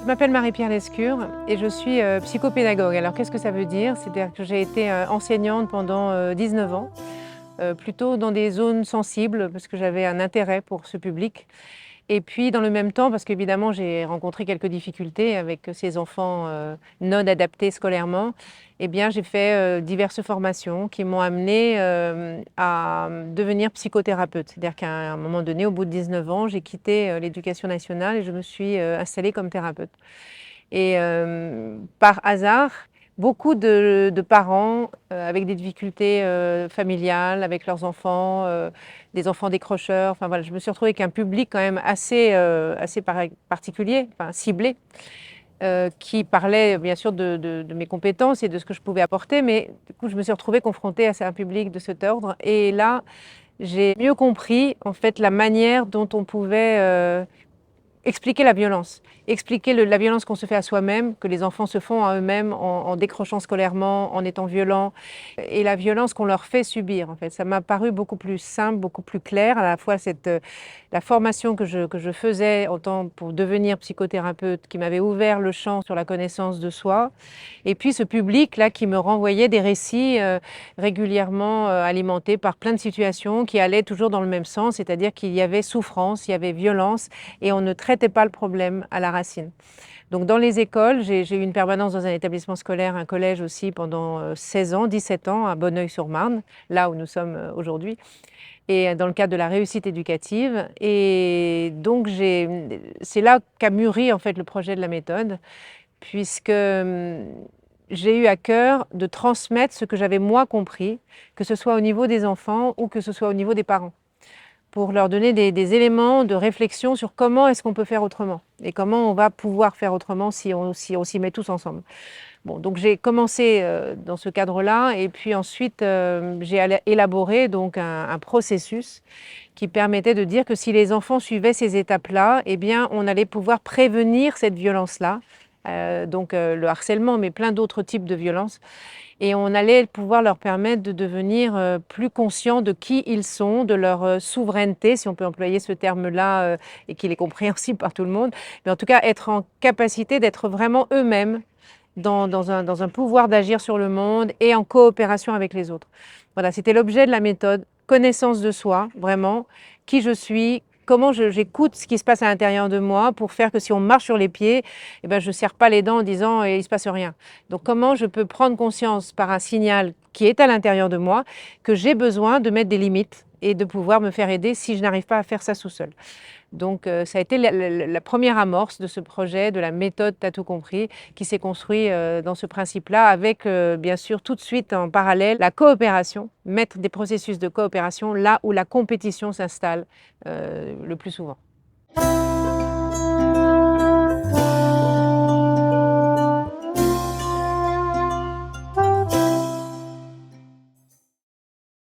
m'appelle Marie-Pierre Lescure et je suis psychopédagogue. Alors qu'est-ce que ça veut dire? C'est-à-dire que j'ai été enseignante pendant 19 ans, plutôt dans des zones sensibles parce que j'avais un intérêt pour ce public. Et puis dans le même temps, parce qu'évidemment j'ai rencontré quelques difficultés avec ces enfants non adaptés scolairement, eh bien j'ai fait diverses formations qui m'ont amenée à devenir psychothérapeute. C'est-à-dire qu'à un moment donné, au bout de 19 ans, j'ai quitté l'éducation nationale et je me suis installée comme thérapeute. Et par hasard, beaucoup de parents avec des difficultés familiales, avec leurs enfants, des enfants décrocheurs. Enfin voilà, je me suis retrouvée avec un public quand même assez particulier, enfin ciblé, qui parlait bien sûr de mes compétences et de ce que je pouvais apporter, mais du coup je me suis retrouvée confrontée à un public de cet ordre. Et là, j'ai mieux compris en fait la manière dont on pouvait expliquer la violence, expliquer la violence qu'on se fait à soi-même, que les enfants se font à eux-mêmes en décrochant scolairement, en étant violents, et la violence qu'on leur fait subir. En fait, ça m'a paru beaucoup plus simple, beaucoup plus clair. À la fois la formation que je faisais pour devenir psychothérapeute, qui m'avait ouvert le champ sur la connaissance de soi, et puis ce public-là qui me renvoyait des récits régulièrement alimentés par plein de situations qui allaient toujours dans le même sens, c'est-à-dire qu'il y avait souffrance, il y avait violence, et on ne traitait pas le problème à la racine. Donc dans les écoles, j'ai eu une permanence dans un établissement scolaire, un collège aussi pendant 16 ans, 17 ans à Bonneuil-sur-Marne, là où nous sommes aujourd'hui, et dans le cadre de la réussite éducative. Et donc c'est là qu'a mûri en fait le projet de la méthode, puisque j'ai eu à cœur de transmettre ce que j'avais moi compris, que ce soit au niveau des enfants ou que ce soit au niveau des parents, pour leur donner des éléments de réflexion sur comment est-ce qu'on peut faire autrement et comment on va pouvoir faire autrement si on s'y met tous ensemble. Bon, donc j'ai commencé dans ce cadre-là et puis ensuite j'ai élaboré donc un processus qui permettait de dire que si les enfants suivaient ces étapes-là, eh bien on allait pouvoir prévenir cette violence-là, le harcèlement, mais plein d'autres types de violences. Et on allait pouvoir leur permettre de devenir plus conscients de qui ils sont, de leur souveraineté, si on peut employer ce terme-là, et qu'il est compréhensible par tout le monde. Mais en tout cas, être en capacité d'être vraiment eux-mêmes dans un pouvoir d'agir sur le monde et en coopération avec les autres. Voilà, c'était l'objet de la méthode, connaissance de soi, vraiment, qui je suis, comment j'écoute ce qui se passe à l'intérieur de moi pour faire que si on marche sur les pieds, eh ben, je ne serre pas les dents en disant il ne se passe rien. Donc comment je peux prendre conscience par un signal qui est à l'intérieur de moi que j'ai besoin de mettre des limites et de pouvoir me faire aider si je n'arrive pas à faire ça tout seul. Donc ça a été la première amorce de ce projet, de la méthode T'as tout compris, qui s'est construit dans ce principe-là, avec bien sûr tout de suite en parallèle la coopération, mettre des processus de coopération là où la compétition s'installe le plus souvent.